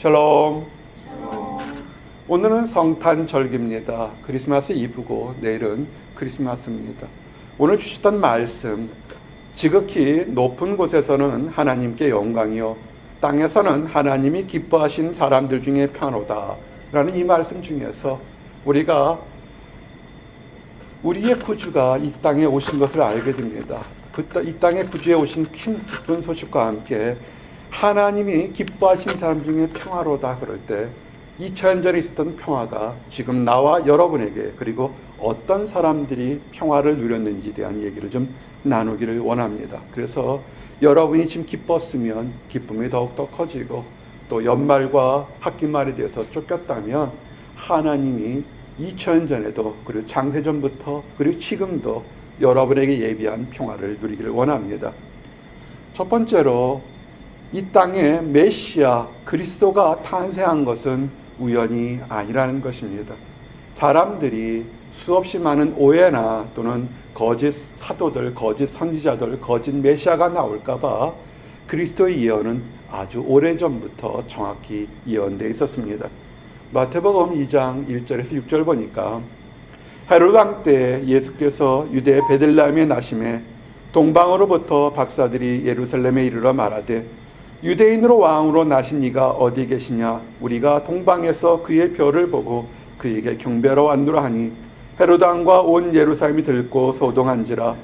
샬롬. 오늘은 성탄절기입니다. 크리스마스 이브고 내일은 크리스마스입니다. 오늘 주셨던 말씀, 지극히 높은 곳에서는 하나님께 영광이요 땅에서는 하나님이 기뻐하신 사람들 중에 평안하다 라는 이 말씀 중에서 우리가 우리의 구주가 이 땅에 오신 것을 알게 됩니다. 이 땅에 구주에 오신 큰 기쁜 소식과 함께 하나님이 기뻐하신 사람 중에 평화로다 그럴 때 2000년 전에 있었던 평화가 지금 나와 여러분에게 그리고 어떤 사람들이 평화를 누렸는지에 대한 얘기를 좀 나누기를 원합니다. 그래서 여러분이 지금 기뻤으면 기쁨이 더욱더 커지고 또 연말과 학기말에 대해서 쫓겼다면 하나님이 2000년 전에도 그리고 장세전부터 그리고 지금도 여러분에게 예비한 평화를 누리기를 원합니다. 첫 번째로 이 땅에 메시아 그리스도가 탄생한 것은 우연이 아니라는 것입니다. 사람들이 수없이 많은 오해나 또는 거짓 사도들, 거짓 선지자들, 거짓 메시아가 나올까봐 그리스도의 예언은 아주 오래전부터 정확히 예언되어 있었습니다. 마태복음 2장 1절에서 6절 보니까 헤롯 왕 때 예수께서 유대 베들레헴에 나심에 동방으로부터 박사들이 예루살렘에 이르러 말하되 유대인으로 왕으로 나신 이가 어디 계시냐? 우리가 동방에서 그의 별을 보고 그에게 경배하러 왔노라 하니 헤롯 왕과 온 예루살렘이 들고 소동한지라.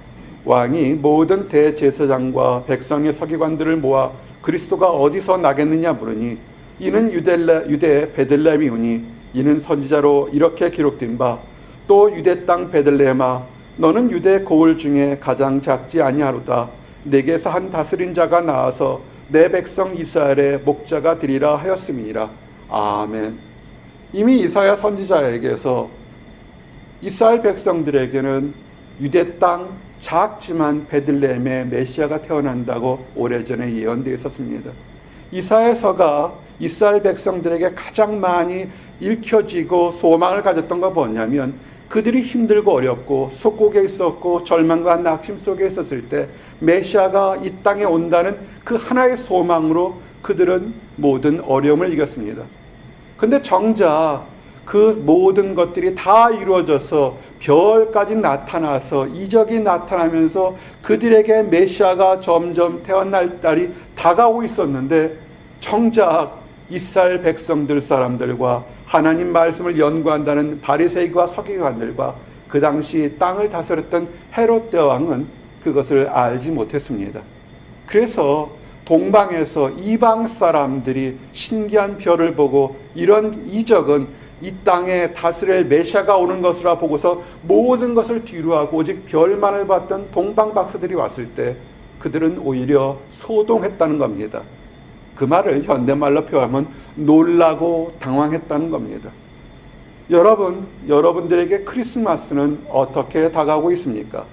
왕이 모든 대제사장과 백성의 서기관들을 모아 그리스도가 어디서 나겠느냐 물으니 이는 유대 베들레헴이오니 이는 선지자로 이렇게 기록된 바 또 유대 땅 베들레헴아 너는 유대 고을 중에 가장 작지 아니하로다. 내게서 한 다스린 자가 나와서 내 백성 이스라엘의 목자가 되리라 하였음이니라. 아멘. 이미 이사야 선지자에게서 이스라엘 백성들에게는 유대 땅 작지만 베들레헴에 메시아가 태어난다고 오래전에 예언되어 있었습니다. 이사야서가 이스라엘 백성들에게 가장 많이 읽혀지고 소망을 가졌던 건 뭐냐면 그들이 힘들고 어렵고 속국에 있었고 절망과 낙심 속에 있었을 때 메시아가 이 땅에 온다는 그 하나의 소망으로 그들은 모든 어려움을 이겼습니다. 근데 정작 그 모든 것들이 다 이루어져서 별까지 나타나서 이적이 나타나면서 그들에게 메시아가 점점 태어날 날이 다가오고 있었는데 정작 이스라엘 백성들 사람들과 하나님 말씀을 연구한다는 바리새인과 서기관들과 그 당시 땅을 다스렸던 헤롯 대왕은 그것을 알지 못했습니다. 그래서 동방에서 이방 사람들이 신기한 별을 보고 이런 이적은 이 땅에 다스릴 메시아가 오는 것이라 보고서 모든 것을 뒤로하고 오직 별만을 봤던 동방 박사들이 왔을 때 그들은 오히려 소동했다는 겁니다. 그 말을 현대말로 표현하면 놀라고 당황했다는 겁니다. 여러분들에게 크리스마스는 어떻게 다가오고 있습니까?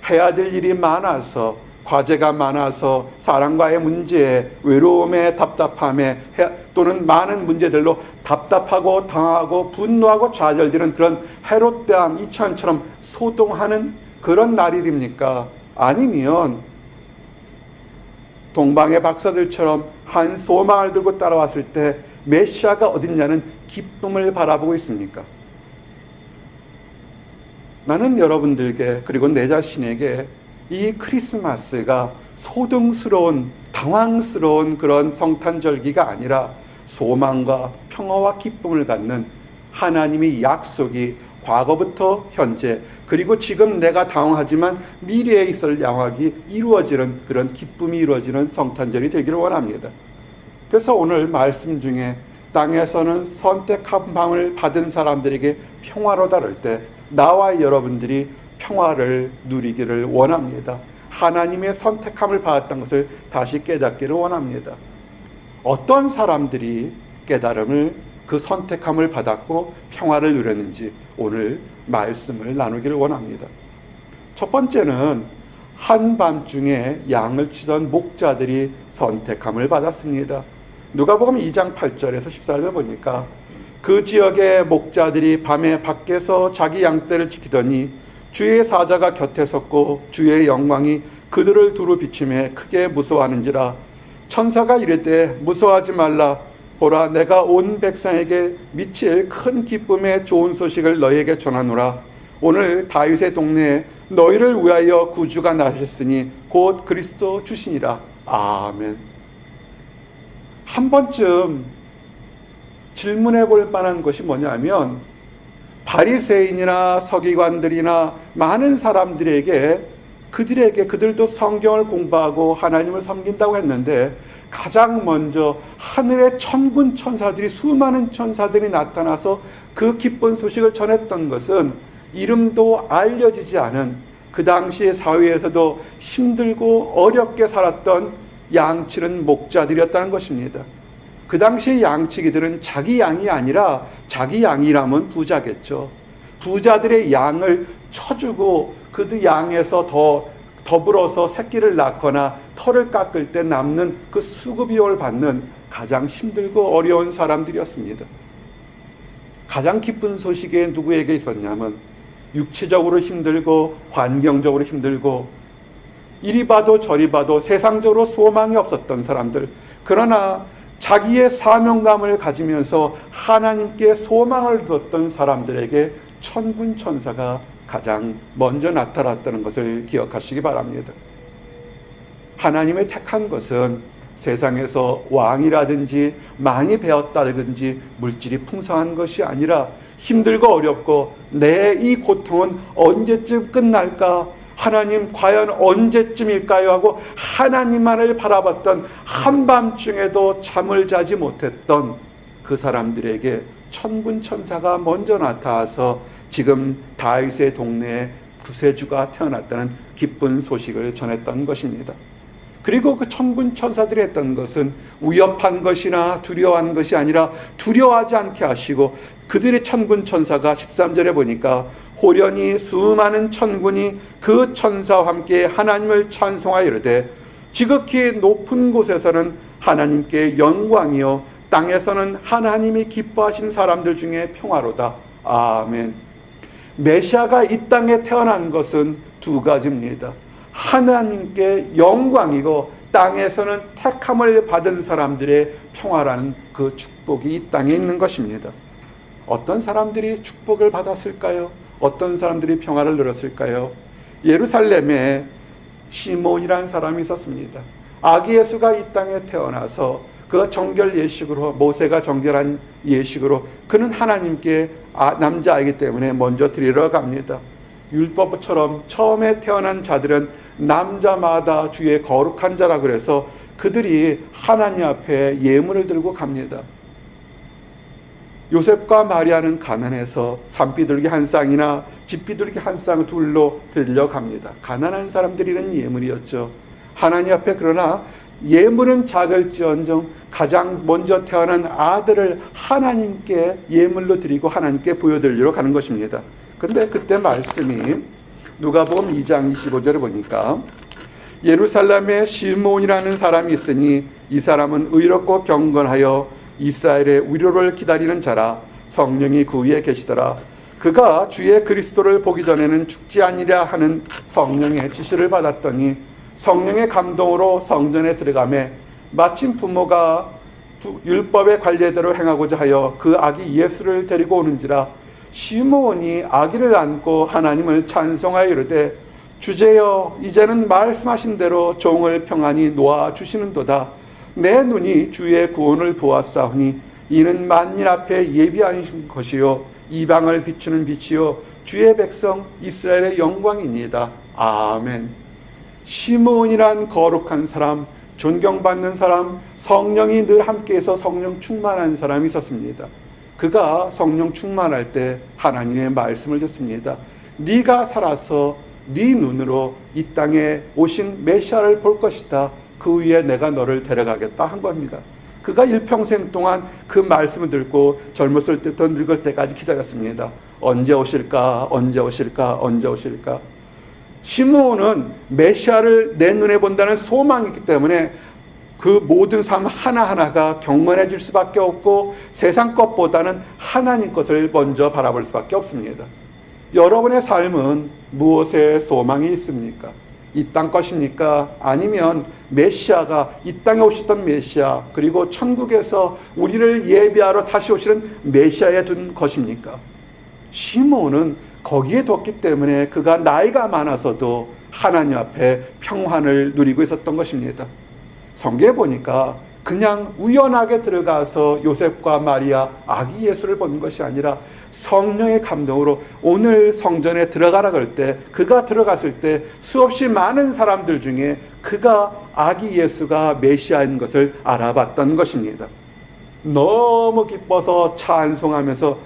해야 될 일이 많아서, 과제가 많아서, 사랑과의 문제에, 외로움에, 답답함에 또는 많은 문제들로 답답하고 당하고 분노하고 좌절되는 그런 헤롯 대왕 2000처럼 소동하는 그런 날이 됩니까? 아니면 동방의 박사들처럼 한 소망을 들고 따라왔을 때 메시아가 어딨냐는 기쁨을 바라보고 있습니까? 나는 여러분들께 그리고 내 자신에게 이 크리스마스가 소동스러운 당황스러운 그런 성탄절기가 아니라 소망과 평화와 기쁨을 갖는 하나님의 약속이 과거부터 현재 그리고 지금 내가 당황하지만 미래에 있을 양확이 이루어지는 그런 기쁨이 이루어지는 성탄절이 되기를 원합니다. 그래서 오늘 말씀 중에 땅에서는 선택함을 받은 사람들에게 평화로 다를 때 나와 여러분들이 평화를 누리기를 원합니다. 하나님의 선택함을 받았던 것을 다시 깨닫기를 원합니다. 어떤 사람들이 깨달음을 그 선택함을 받았고 평화를 누렸는지 오늘 말씀을 나누기를 원합니다. 첫 번째는 한밤중에 양을 치던 목자들이 선택함을 받았습니다. 누가복음 2장 8절에서 14절을 보니까 그 지역의 목자들이 밤에 밖에서 자기 양떼를 지키더니 주의 사자가 곁에 섰고 주의 영광이 그들을 두루 비추며 크게 무서워하는지라. 천사가 이르되 무서워하지 말라. 보라, 내가 온 백성에게 미칠 큰 기쁨의 좋은 소식을 너희에게 전하노라. 오늘 다윗의 동네에 너희를 위하여 구주가 나셨으니 곧 그리스도 주시니라. 아멘. 한 번쯤 질문해 볼 만한 것이 뭐냐면, 바리새인이나 서기관들이나 많은 사람들에게 그들도 성경을 공부하고 하나님을 섬긴다고 했는데, 가장 먼저 하늘의 천군 천사들이, 수많은 천사들이 나타나서 그 기쁜 소식을 전했던 것은 이름도 알려지지 않은, 그 당시의 사회에서도 힘들고 어렵게 살았던 양치는 목자들이었다는 것입니다. 그 당시의 양치기들은 자기 양이 아니라, 자기 양이라면 부자겠죠, 부자들의 양을 쳐주고 그 양에서 더불어서 새끼를 낳거나 털을 깎을 때 남는 그 수급비용을 받는 가장 힘들고 어려운 사람들이었습니다. 가장 기쁜 소식이 누구에게 있었냐면, 육체적으로 힘들고 환경적으로 힘들고 이리 봐도 저리 봐도 세상적으로 소망이 없었던 사람들, 그러나 자기의 사명감을 가지면서 하나님께 소망을 뒀던 사람들에게 천군 천사가 가장 먼저 나타났다는 것을 기억하시기 바랍니다. 하나님의 택한 것은 세상에서 왕이라든지 많이 배웠다든지 물질이 풍성한 것이 아니라, 힘들고 어렵고 내 이 고통은 언제쯤 끝날까, 하나님 과연 언제쯤일까요 하고 하나님만을 바라봤던, 한밤중에도 잠을 자지 못했던 그 사람들에게 천군 천사가 먼저 나타나서 지금 다윗의 동네에 구세주가 태어났다는 기쁜 소식을 전했던 것입니다. 그리고 그 천군 천사들이 했던 것은 위협한 것이나 두려워한 것이 아니라, 두려워하지 않게 하시고, 그들의 천군 천사가 13절에 보니까 호련히 수많은 천군이 그 천사와 함께 하나님을 찬송하여 이르되, 지극히 높은 곳에서는 하나님께 영광이요 땅에서는 하나님이 기뻐하신 사람들 중에 평화로다. 아멘. 메시아가 이 땅에 태어난 것은 두 가지입니다. 하나님께 영광이고 땅에서는 택함을 받은 사람들의 평화라는 그 축복이 이 땅에 있는 것입니다. 어떤 사람들이 축복을 받았을까요? 어떤 사람들이 평화를 누렸을까요? 예루살렘에 시몬이라는 사람이 있었습니다. 아기 예수가 이 땅에 태어나서 그 정결 예식으로, 모세가 정결한 예식으로 그는 하나님께 남자이기 때문에 먼저 드리러 갑니다. 율법처럼 처음에 태어난 자들은 남자마다 주의 거룩한 자라 그래서 그들이 하나님 앞에 예물을 들고 갑니다. 요셉과 마리아는 가난해서 산비둘기 한 쌍이나 집비둘기 한 쌍 둘로 들려갑니다. 가난한 사람들이는 예물이었죠. 하나님 앞에, 그러나 예물은 작을지언정 가장 먼저 태어난 아들을 하나님께 예물로 드리고 하나님께 보여드리러 가는 것입니다. 그런데 그때 말씀이 누가복음 2장 25절에 보니까, 예루살렘에 시몬이라는 사람이 있으니 이 사람은 의롭고 경건하여 이스라엘의 위로를 기다리는 자라. 성령이 그 위에 계시더라. 그가 주의 그리스도를 보기 전에는 죽지 아니랴 하는 성령의 지시를 받았더니 성령의 감동으로 성전에 들어가매 마침 부모가 율법의 관례대로 행하고자 하여 그 아기 예수를 데리고 오는지라. 시몬이 아기를 안고 하나님을 찬송하여 이르되, 주제여 이제는 말씀하신 대로 종을 평안히 놓아주시는도다. 내 눈이 주의 구원을 보았사오니 이는 만민 앞에 예비하신 것이요 이방을 비추는 빛이요 주의 백성 이스라엘의 영광이니이다. 아멘. 시몬이란 거룩한 사람, 존경받는 사람, 성령이 늘 함께해서 성령 충만한 사람이 있었습니다. 그가 성령 충만할 때 하나님의 말씀을 듣습니다. 네가 살아서 네 눈으로 이 땅에 오신 메시아를 볼 것이다. 그 위에 내가 너를 데려가겠다 한 겁니다. 그가 일평생 동안 그 말씀을 듣고 젊었을 때부터 늙을 때까지 기다렸습니다. 언제 오실까? 언제 오실까? 언제 오실까? 시므온은 메시아를 내 눈에 본다는 소망이 있기 때문에 그 모든 삶 하나하나가 경건해질 수밖에 없고 세상 것보다는 하나님 것을 먼저 바라볼 수밖에 없습니다. 여러분의 삶은 무엇에 소망이 있습니까? 이 땅 것입니까? 아니면 메시아가 이 땅에 오셨던 메시아, 그리고 천국에서 우리를 예비하러 다시 오시는 메시아에 둔 것입니까? 시몬은 거기에 뒀기 때문에 그가 나이가 많아서도 하나님 앞에 평안을 누리고 있었던 것입니다. 성경에 보니까 그냥 우연하게 들어가서 요셉과 마리아 아기 예수를 본 것이 아니라 성령의 감동으로 오늘 성전에 들어가라 그럴 때, 그가 들어갔을 때 수없이 많은 사람들 중에 그가 아기 예수가 메시아인 것을 알아봤던 것입니다. 너무 기뻐서 찬송하면서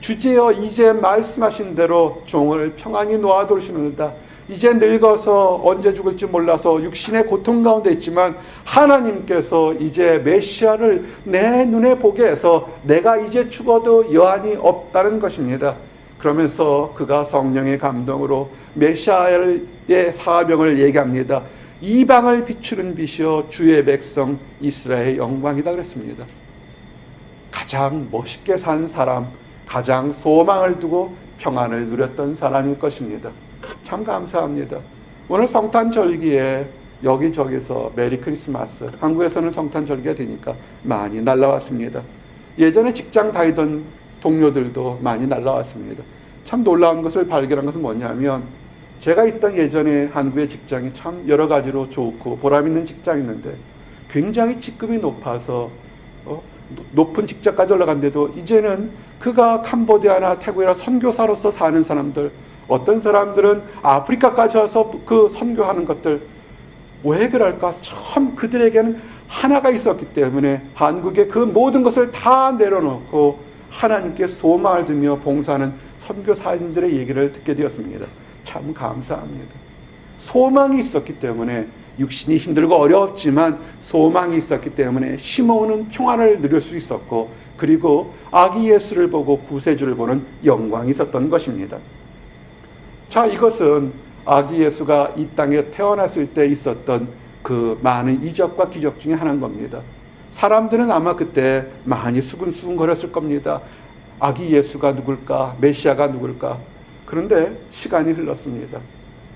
주제여 이제 말씀하신 대로 종을 평안히 놓아두시는다. 이제 늙어서 언제 죽을지 몰라서 육신의 고통 가운데 있지만 하나님께서 이제 메시아를 내 눈에 보게 해서 내가 이제 죽어도 여한이 없다는 것입니다. 그러면서 그가 성령의 감동으로 메시아의 사명을 얘기합니다. 이방을 비추는 빛이여 주의 백성 이스라엘의 영광이다 그랬습니다. 가장 멋있게 산 사람, 가장 소망을 두고 평안을 누렸던 사람일 것입니다. 참 감사합니다. 오늘 성탄절기에 여기저기서 메리 크리스마스, 한국에서는 성탄절기가 되니까 많이 날라왔습니다. 예전에 직장 다니던 동료들도 많이 날라왔습니다. 참 놀라운 것을 발견한 것은 뭐냐면, 제가 있던 예전에 한국의 직장이 참 여러 가지로 좋고 보람 있는 직장이었는데 굉장히 직급이 높아서 높은 직장까지 올라갔는데도 이제는 그가 캄보디아나 태국이나 선교사로서 사는 사람들, 어떤 사람들은 아프리카까지 와서 그 선교하는 것들, 왜 그럴까? 참 그들에게는 하나가 있었기 때문에 한국의 그 모든 것을 다 내려놓고 하나님께 소망을 두며 봉사하는 선교사님들의 얘기를 듣게 되었습니다. 참 감사합니다. 소망이 있었기 때문에, 육신이 힘들고 어려웠지만 소망이 있었기 때문에 시몬은 평안을 누릴 수 있었고, 그리고 아기 예수를 보고 구세주를 보는 영광이 있었던 것입니다. 자, 이것은 아기 예수가 이 땅에 태어났을 때 있었던 그 많은 이적과 기적 중에 하나인 겁니다. 사람들은 아마 그때 많이 수근수근거렸을 겁니다. 아기 예수가 누굴까? 메시아가 누굴까? 그런데 시간이 흘렀습니다.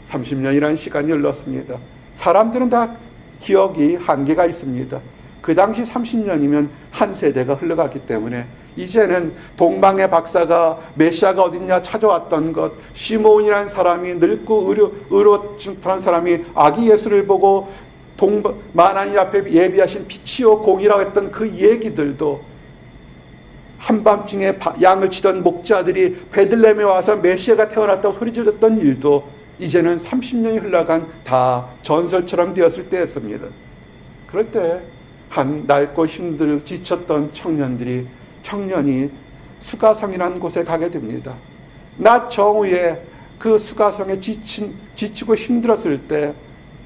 30년이라는 시간이 흘렀습니다. 사람들은 다 기억이 한계가 있습니다. 그 당시 30년이면 한 세대가 흘러갔기 때문에 이제는 동방의 박사가 메시아가 어딨냐 찾아왔던 것, 시몬이라는 사람이 늙고 의로한 사람이 아기 예수를 보고 만하니 앞에 예비하신 빛이요 공이라고 했던 그 얘기들도, 한밤중에 양을 치던 목자들이 베들레헴에 와서 메시아가 태어났다고 소리질렀던 일도 이제는 30년이 흘러간 다 전설처럼 되었을 때였습니다. 그럴 때 한 낡고 힘들고 지쳤던 청년이 수가성이라는 곳에 가게 됩니다. 낮 정오에 그 수가성에 지치고 힘들었을 때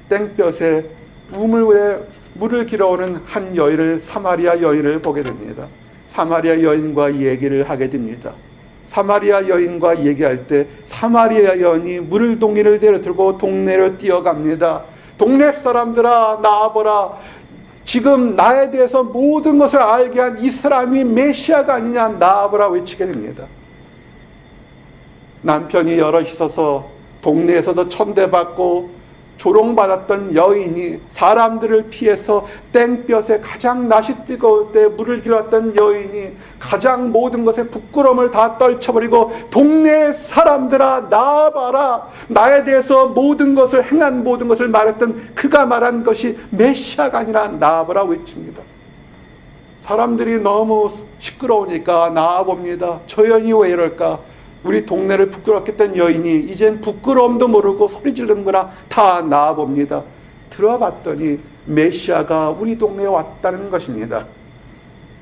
땡볕에 물을 길어오는 한 여인을, 사마리아 여인을 보게 됩니다. 사마리아 여인과 얘기를 하게 됩니다. 사마리아 여인과 얘기할 때 사마리아 여인이 물을 동이를 들고 동네로 뛰어갑니다. 동네 사람들아 나와보라. 지금 나에 대해서 모든 것을 알게 한 이 사람이 메시아가 아니냐, 나와보라 외치게 됩니다. 남편이 여럿 있어서 동네에서도 천대받고 조롱받았던 여인이 사람들을 피해서 땡볕에 가장 낮이 뜨거울 때 물을 길었던 여인이 가장 모든 것에 부끄러움을 다 떨쳐버리고 동네 사람들아 나와봐라, 나에 대해서 모든 것을 행한 모든 것을 말했던 그가 말한 것이 메시아가 아니라 나와보라 외칩니다. 사람들이 너무 시끄러우니까 나와봅니다. 저 여인이 왜 이럴까? 우리 동네를 부끄럽게 했던 여인이 이젠 부끄러움도 모르고 소리 지르는구나. 다 나와봅니다. 들어봤더니 메시아가 우리 동네에 왔다는 것입니다.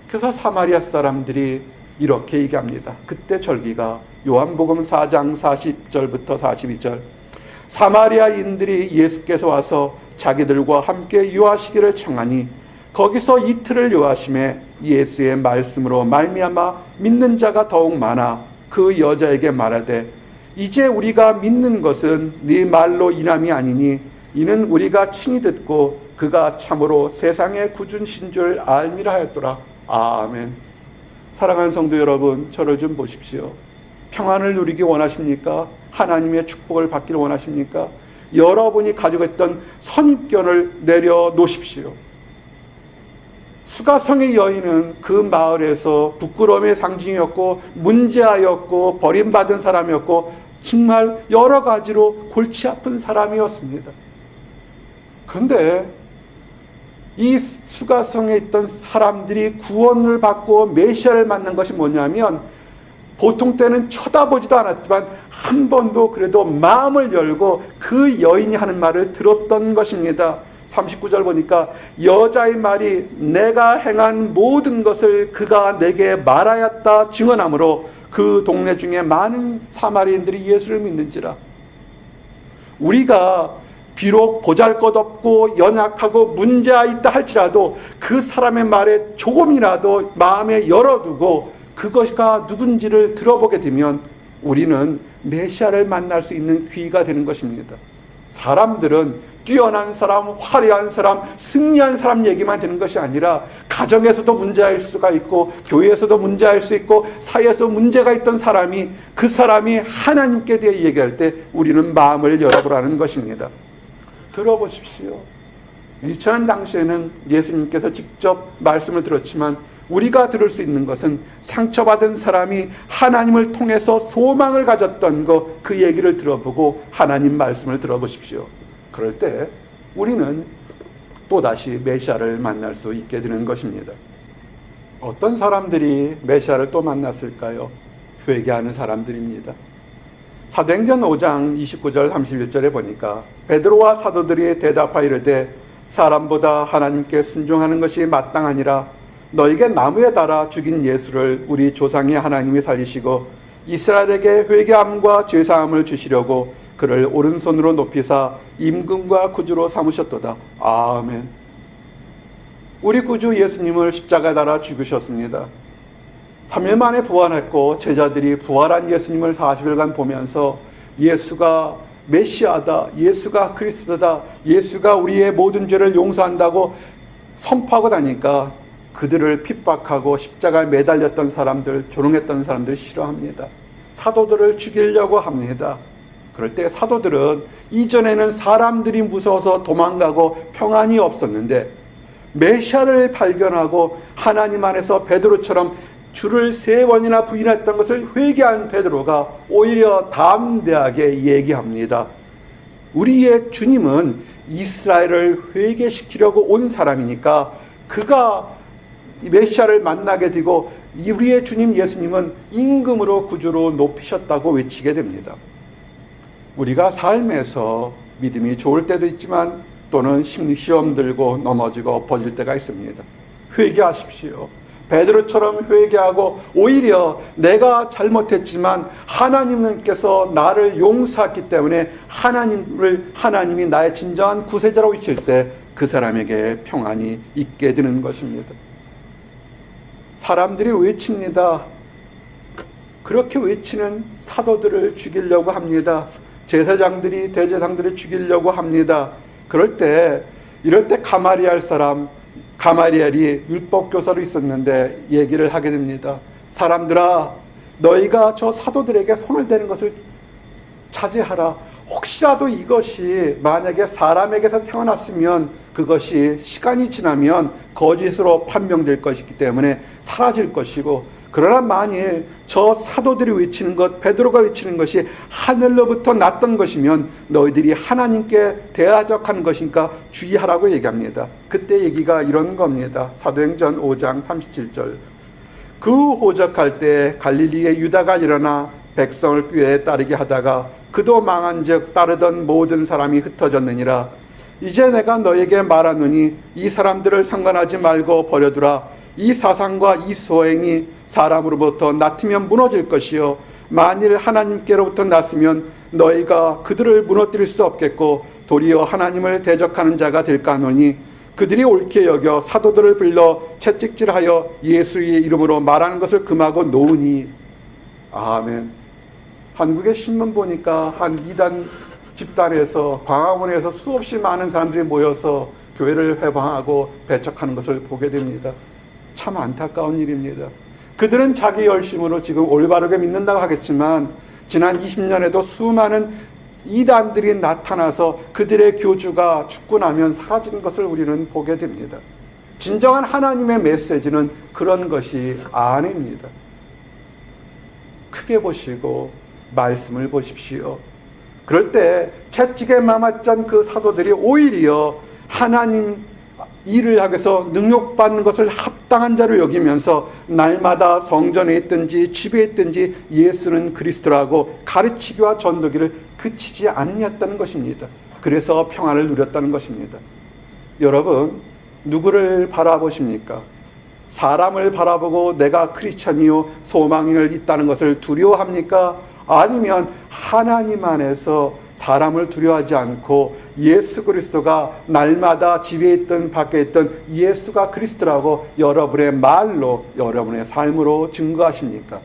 그래서 사마리아 사람들이 이렇게 얘기합니다. 그때 절기가 요한복음 4장 40절부터 42절. 사마리아인들이 예수께서 와서 자기들과 함께 유하시기를 청하니 거기서 이틀을 유하심에 예수의 말씀으로 말미암아 믿는 자가 더욱 많아 그 여자에게 말하되 이제 우리가 믿는 것은 네 말로 인함이 아니니 이는 우리가 친히 듣고 그가 참으로 세상의 구주신 줄 알미라 하였더라. 아멘. 사랑하는 성도 여러분, 저를 좀 보십시오. 평안을 누리기 원하십니까? 하나님의 축복을 받기를 원하십니까? 여러분이 가지고 있던 선입견을 내려놓으십시오. 수가성의 여인은 그 마을에서 부끄러움의 상징이었고 문제아였고 버림받은 사람이었고 정말 여러 가지로 골치 아픈 사람이었습니다. 그런데 이 수가성에 있던 사람들이 구원을 받고 메시아를 만난 것이 뭐냐면 보통 때는 쳐다보지도 않았지만 한 번도 그래도 마음을 열고 그 여인이 하는 말을 들었던 것입니다. 39절 보니까 여자의 말이 내가 행한 모든 것을 그가 내게 말하였다 증언하므로 그 동네 중에 많은 사마리인들이 예수를 믿는지라. 우리가 비록 보잘것없고 연약하고 문제가 있다 할지라도 그 사람의 말에 조금이라도 마음에 열어두고 그것가 누군지를 들어보게 되면 우리는 메시아를 만날 수 있는 기회가 되는 것입니다. 사람들은 뛰어난 사람, 화려한 사람, 승리한 사람 얘기만 되는 것이 아니라 가정에서도 문제할 수가 있고 교회에서도 문제할 수 있고 사회에서 문제가 있던 사람이 그 사람이 하나님께 대해 얘기할 때 우리는 마음을 열어보라는 것입니다. 들어보십시오. 2000년 당시에는 예수님께서 직접 말씀을 들었지만 우리가 들을 수 있는 것은 상처받은 사람이 하나님을 통해서 소망을 가졌던 그 얘기를 들어보고 하나님 말씀을 들어보십시오. 그럴 때 우리는 또다시 메시아를 만날 수 있게 되는 것입니다. 어떤 사람들이 메시아를 또 만났을까요? 회개하는 사람들입니다. 사도행전 5장 29절 31절에 보니까 베드로와 사도들이 대답하여 이르되 사람보다 하나님께 순종하는 것이 마땅하니라. 너에게 나무에 달아 죽인 예수를 우리 조상의 하나님이 살리시고 이스라엘에게 회개함과 죄사함을 주시려고 그를 오른손으로 높이사 임금과 구주로 삼으셨도다. 아멘. 우리 구주 예수님을 십자가에 달아 죽으셨습니다. 3일 만에 부활했고 제자들이 부활한 예수님을 40일간 보면서 예수가 메시아다, 예수가 그리스도다, 예수가 우리의 모든 죄를 용서한다고 선포하고 나니까 그들을 핍박하고 십자가에 매달렸던 사람들, 조롱했던 사람들 싫어합니다. 사도들을 죽이려고 합니다. 그럴 때 사도들은 이전에는 사람들이 무서워서 도망가고 평안이 없었는데 메시아를 발견하고 하나님 안에서 베드로처럼 주를 3번이나 부인했던 것을 회개한 베드로가 오히려 담대하게 얘기합니다. 우리의 주님은 이스라엘을 회개시키려고 온 사람이니까 그가 메시아를 만나게 되고 우리의 주님 예수님은 임금으로 구주로 높이셨다고 외치게 됩니다. 우리가 삶에서 믿음이 좋을 때도 있지만 또는 시험 들고 넘어지고 엎어질 때가 있습니다. 회개하십시오. 베드로처럼 회개하고 오히려 내가 잘못했지만 하나님께서 나를 용서했기 때문에 하나님이 나의 진정한 구세자라고 외칠 때 그 사람에게 평안이 있게 되는 것입니다. 사람들이 외칩니다. 그렇게 외치는 사도들을 죽이려고 합니다. 제사장들이 대제사장들을 죽이려고 합니다. 이럴 때 가마리엘이 율법교사로 있었는데 얘기를 하게 됩니다. 사람들아, 너희가 저 사도들에게 손을 대는 것을 자제하라. 혹시라도 이것이 만약에 사람에게서 태어났으면 그것이 시간이 지나면 거짓으로 판명될 것이기 때문에 사라질 것이고, 그러나 만일 저 사도들이 외치는 것, 베드로가 외치는 것이 하늘로부터 났던 것이면 너희들이 하나님께 대하적한 것이니까 주의하라고 얘기합니다. 그때 얘기가 이런 겁니다. 사도행전 5장 37절. 그 호적할 때 갈릴리의 유다가 일어나 백성을 꾀에 따르게 하다가 그도 망한즉 따르던 모든 사람이 흩어졌느니라. 이제 내가 너에게 말하노니 이 사람들을 상관하지 말고 버려두라. 이 사상과 이 소행이 사람으로부터 낳으면 무너질 것이요 만일 하나님께로부터 났으면 너희가 그들을 무너뜨릴 수 없겠고 도리어 하나님을 대적하는 자가 될까 하노니 그들이 옳게 여겨 사도들을 불러 채찍질하여 예수의 이름으로 말하는 것을 금하고 놓으니. 아멘. 한국의 신문 보니까 한 이단 집단에서 광화문에서 수없이 많은 사람들이 모여서 교회를 회방하고 배척하는 것을 보게 됩니다. 참 안타까운 일입니다. 그들은 자기 열심으로 지금 올바르게 믿는다고 하겠지만 지난 20년에도 수많은 이단들이 나타나서 그들의 교주가 죽고 나면 사라지는 것을 우리는 보게 됩니다. 진정한 하나님의 메시지는 그런 것이 아닙니다. 크게 보시고 말씀을 보십시오. 그럴 때 채찍에 맞았던 그 사도들이 오히려 하나님 일을 하기 위해서 능욕받는 것을 합당한 자로 여기면서 날마다 성전에 있든지 집에 있든지 예수는 그리스도라고 가르치기와 전도기를 그치지 않으셨다는 것입니다. 그래서 평안을 누렸다는 것입니다. 여러분, 누구를 바라보십니까? 사람을 바라보고 내가 크리스천이요 소망을 있다는 것을 두려워합니까? 아니면 하나님 안에서 사람을 두려워하지 않고 예수 그리스도가 날마다 집에 있든 밖에 있든 예수가 그리스도라고 여러분의 말로 여러분의 삶으로 증거하십니까?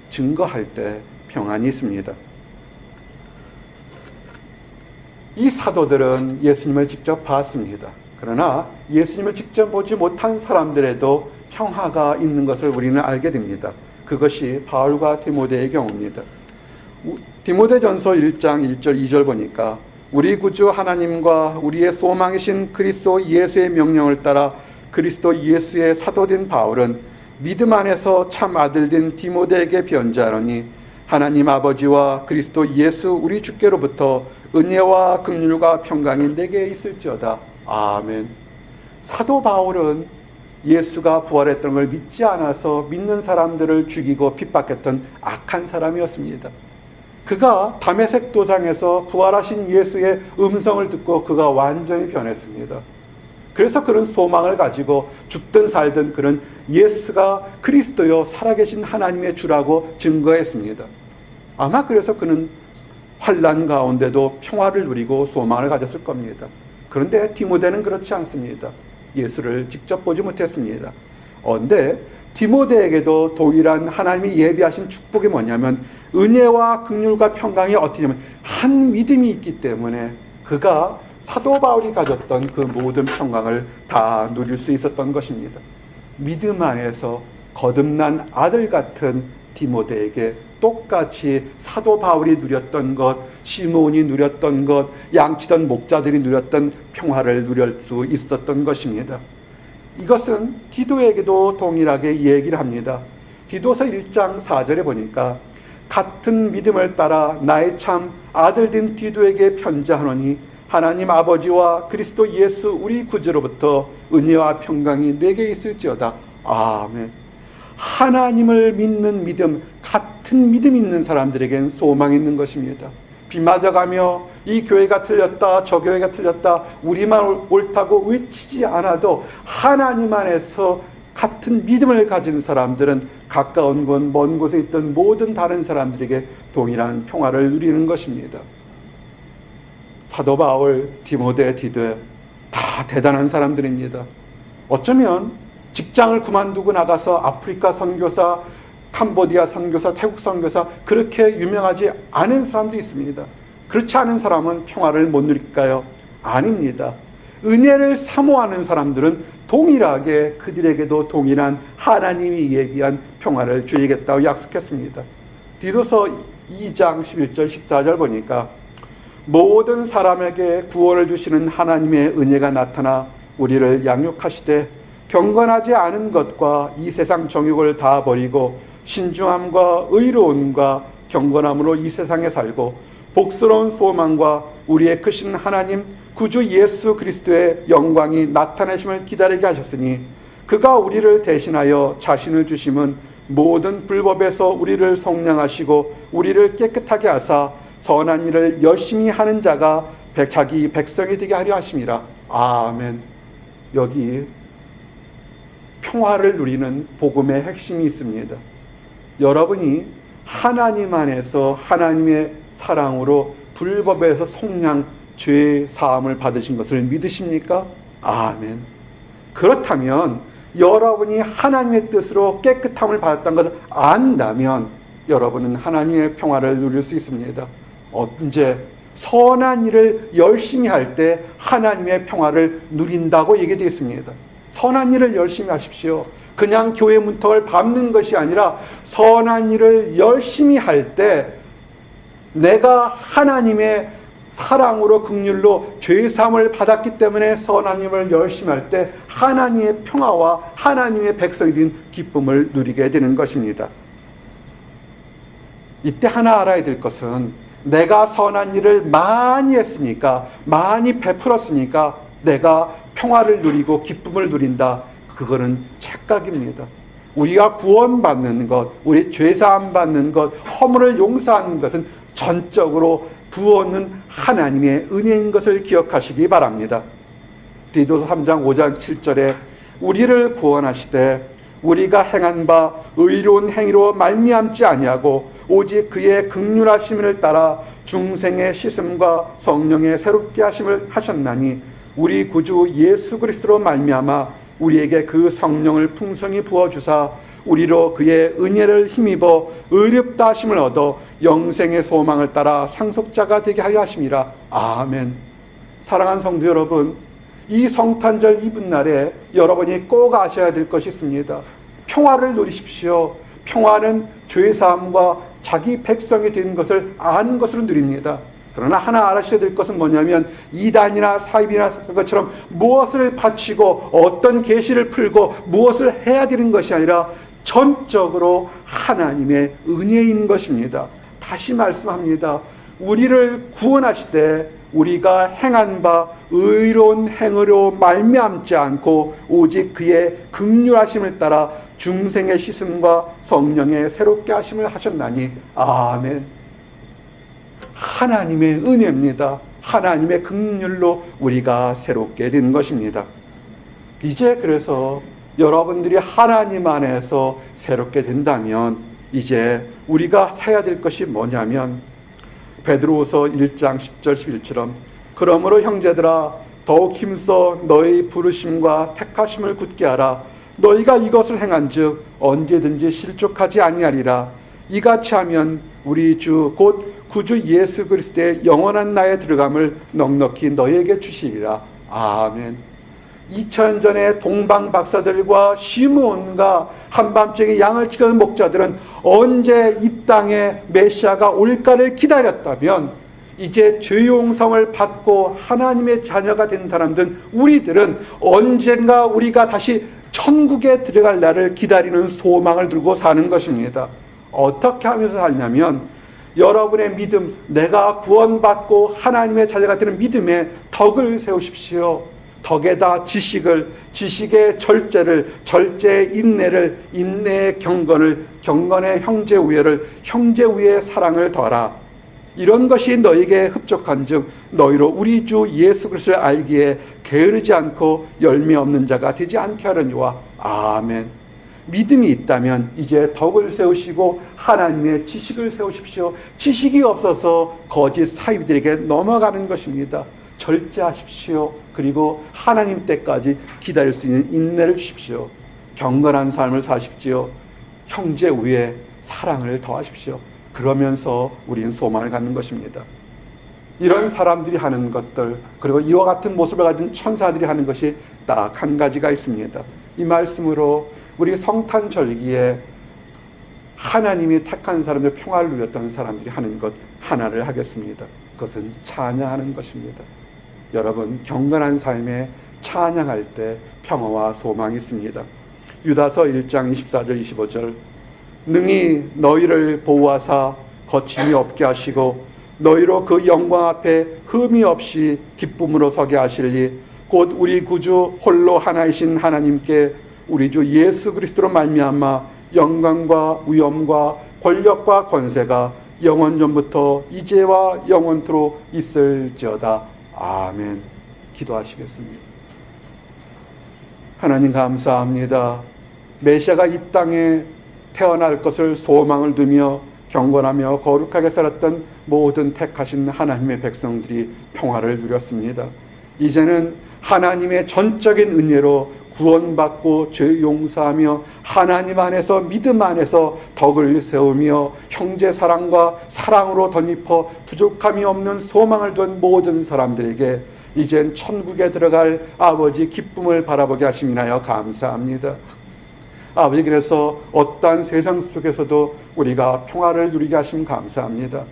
증거할 때 평안이 있습니다. 이 사도들은 예수님을 직접 봤습니다. 그러나 예수님을 직접 보지 못한 사람들에도 평화가 있는 것을 우리는 알게 됩니다. 그것이 바울과 디모데의 경우입니다. 디모데전서 1장 1절 2절 보니까 우리 구주 하나님과 우리의 소망이신 그리스도 예수의 명령을 따라 그리스도 예수의 사도된 바울은 믿음 안에서 참 아들된 디모데에게 변자하노니 하나님 아버지와 그리스도 예수 우리 주께로부터 은혜와 긍휼과 평강이 내게 있을지어다. 아멘. 사도 바울은 예수가 부활했던 걸 믿지 않아서 믿는 사람들을 죽이고 핍박했던 악한 사람이었습니다. 그가 다메섹 도상에서 부활하신 예수의 음성을 듣고 그가 완전히 변했습니다. 그래서 그런 소망을 가지고 죽든 살든 그런 예수가 그리스도요 살아계신 하나님의 주라고 증거했습니다. 아마 그래서 그는 환난 가운데도 평화를 누리고 소망을 가졌을 겁니다. 그런데 디모데는 그렇지 않습니다. 예수를 직접 보지 못했습니다. 그런데 디모데에게도 동일한 하나님이 예비하신 축복이 뭐냐면 은혜와 긍휼과 평강이 어떻게 하면 한 믿음이 있기 때문에 그가 사도 바울이 가졌던 그 모든 평강을 다 누릴 수 있었던 것입니다. 믿음 안에서 거듭난 아들 같은 디모데에게 똑같이 사도 바울이 누렸던 것, 시몬이 누렸던 것, 양치던 목자들이 누렸던 평화를 누릴 수 있었던 것입니다. 이것은 디도에게도 동일하게 얘기를 합니다. 디도서 1장 4절에 보니까 같은 믿음을 따라 나의 참 아들된 디도에게 편지하노니 하나님 아버지와 그리스도 예수 우리 구주로부터 은혜와 평강이 내게 있을지어다. 아멘. 하나님을 믿는 믿음, 같은 믿음 있는 사람들에겐 소망이 있는 것입니다. 비 맞아가며 이 교회가 틀렸다, 저 교회가 틀렸다, 우리만 옳다고 외치지 않아도 하나님 안에서 같은 믿음을 가진 사람들은 가까운 곳, 먼 곳에 있던 모든 다른 사람들에게 동일한 평화를 누리는 것입니다. 사도 바울, 디모데, 디도 다 대단한 사람들입니다. 어쩌면 직장을 그만두고 나가서 아프리카 선교사, 캄보디아 선교사, 태국 선교사 그렇게 유명하지 않은 사람도 있습니다. 그렇지 않은 사람은 평화를 못 누릴까요? 아닙니다. 은혜를 사모하는 사람들은 동일하게 그들에게도 동일한 하나님이 예비한 평화를 주시겠다고 약속했습니다. 디도서 2장 11절 14절 보니까 모든 사람에게 구원을 주시는 하나님의 은혜가 나타나 우리를 양육하시되 경건하지 않은 것과 이 세상 정욕을 다 버리고 신중함과 의로움과 경건함으로 이 세상에 살고 복스러운 소망과 우리의 크신 하나님 구주 예수 그리스도의 영광이 나타내심을 기다리게 하셨으니 그가 우리를 대신하여 자신을 주심은 모든 불법에서 우리를 속량하시고 우리를 깨끗하게 하사 선한 일을 열심히 하는 자가 자기 백성이 되게 하려 하심이라. 아멘. 여기 평화를 누리는 복음의 핵심이 있습니다. 여러분이 하나님 안에서 하나님의 사랑으로 불법에서 속량 죄 사함을 받으신 것을 믿으십니까? 아멘. 그렇다면 여러분이 하나님의 뜻으로 깨끗함을 받았다는 것을 안다면 여러분은 하나님의 평화를 누릴 수 있습니다. 언제? 선한 일을 열심히 할 때 하나님의 평화를 누린다고 얘기되어 있습니다. 선한 일을 열심히 하십시오. 그냥 교회 문턱을 밟는 것이 아니라 선한 일을 열심히 할 때 내가 하나님의 사랑으로 긍휼로 죄사함을 받았기 때문에 선한 일을 열심히 할 때 하나님의 평화와 하나님의 백성이 된 기쁨을 누리게 되는 것입니다. 이때 하나 알아야 될 것은 내가 선한 일을 많이 했으니까, 많이 베풀었으니까 내가 평화를 누리고 기쁨을 누린다. 그거는 착각입니다. 우리가 구원받는 것, 우리 죄사함 받는 것, 허물을 용서하는 것은 전적으로 부어는 하나님의 은혜인 것을 기억하시기 바랍니다. 디도서 3장 5장 7절에 우리를 구원하시되 우리가 행한 바 의로운 행위로 말미암지 아니하고 오직 그의 긍휼하심을 따라 중생의 씻음과 성령의 새롭게 하심을 하셨나니 우리 구주 예수 그리스도로 말미암아 우리에게 그 성령을 풍성히 부어주사 우리로 그의 은혜를 힘입어 의롭다 하심을 얻어 영생의 소망을 따라 상속자가 되게 하려 하심이라. 아멘. 사랑하는 성도 여러분, 이 성탄절 이브날에 여러분이 꼭 아셔야 될 것이 있습니다. 평화를 누리십시오. 평화는 죄사함과 자기 백성이 된 것을 아는 것으로 누립니다. 그러나 하나 알아셔야 될 것은 뭐냐면 이단이나 사입이나 것처럼 무엇을 바치고 어떤 계시를 풀고 무엇을 해야 되는 것이 아니라 전적으로 하나님의 은혜인 것입니다. 다시 말씀합니다. 우리를 구원하시되 우리가 행한 바 의로운 행으로 말미암지 않고 오직 그의 긍휼하심을 따라 중생의 씻음과 성령의 새롭게 하심을 하셨나니. 아멘. 하나님의 은혜입니다. 하나님의 긍휼로 우리가 새롭게 된 것입니다. 이제 그래서 여러분들이 하나님 안에서 새롭게 된다면 이제 우리가 해야 될 것이 뭐냐면 베드로후서 1장 10절 11처럼 그러므로 형제들아 더욱 힘써 너희 부르심과 택하심을 굳게 하라. 너희가 이것을 행한즉 언제든지 실족하지 아니하리라. 이같이 하면 우리 주 곧 구주 예수 그리스도의 영원한 나에 들어감을 넉넉히 너희에게 주시리라. 아멘. 2000년 전에 동방 박사들과 시므온과 한밤중에 양을 지키는 목자들은 언제 이 땅에 메시아가 올까를 기다렸다면 이제 죄 용서를 받고 하나님의 자녀가 된 사람들은 우리들은 언젠가 우리가 다시 천국에 들어갈 날을 기다리는 소망을 들고 사는 것입니다. 어떻게 하면서 살냐면 여러분의 믿음, 내가 구원받고 하나님의 자녀가 되는 믿음에 덕을 세우십시오. 덕에다 지식을, 지식의 절제를, 절제의 인내를, 인내의 경건을, 경건의 형제 우애를, 형제 우애의 사랑을 더하라. 이런 것이 너에게 흡족한즉 너희로 우리 주 예수 그리스도를 알기에 게으르지 않고 열매 없는 자가 되지 않게 하려니와. 아멘. 믿음이 있다면 이제 덕을 세우시고 하나님의 지식을 세우십시오. 지식이 없어서 거짓 사이비들에게 넘어가는 것입니다. 절제하십시오. 그리고 하나님 때까지 기다릴 수 있는 인내를 주십시오. 경건한 삶을 사십시오. 형제 우애 사랑을 더하십시오. 그러면서 우리는 소망을 갖는 것입니다. 이런 사람들이 하는 것들, 그리고 이와 같은 모습을 가진 천사들이 하는 것이 딱 한 가지가 있습니다. 이 말씀으로 우리 성탄절기에 하나님이 택한 사람들, 평화를 누렸던 사람들이 하는 것 하나를 하겠습니다. 그것은 찬양하는 것입니다. 여러분, 경건한 삶에 찬양할 때 평화와 소망이 있습니다. 유다서 1장 24절 25절 능히 너희를 보호하사 거침이 없게 하시고 너희로 그 영광 앞에 흠이 없이 기쁨으로 서게 하실리 곧 우리 구주 홀로 하나이신 하나님께 우리 주 예수 그리스도로 말미암아 영광과 위엄과 권력과 권세가 영원전부터 이제와 영원토록 있을지어다. 아멘. 기도하시겠습니다. 하나님 감사합니다. 메시아가 이 땅에 태어날 것을 소망을 두며 경건하며 거룩하게 살았던 모든 택하신 하나님의 백성들이 평화를 누렸습니다. 이제는 하나님의 전적인 은혜로 구원받고 죄 용서하며 하나님 안에서 믿음 안에서 덕을 세우며 형제 사랑과 사랑으로 덧입어 부족함이 없는 소망을 둔 모든 사람들에게 이젠 천국에 들어갈 아버지 기쁨을 바라보게 하심이나요 감사합니다. 아버지, 그래서 어떠한 세상 속에서도 우리가 평화를 누리게 하심 감사합니다.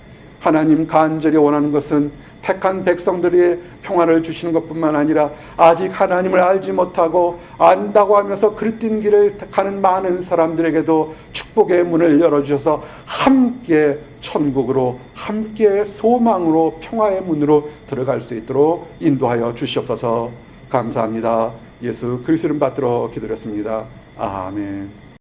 하나님 간절히 원하는 것은 택한 백성들이 평화를 주시는 것뿐만 아니라 아직 하나님을 알지 못하고 안다고 하면서 그릇된 길을 가는 많은 사람들에게도 축복의 문을 열어주셔서 함께 천국으로, 함께 소망으로, 평화의 문으로 들어갈 수 있도록 인도하여 주시옵소서. 감사합니다. 예수 그리스도를 받들어 기도했습니다. 아멘.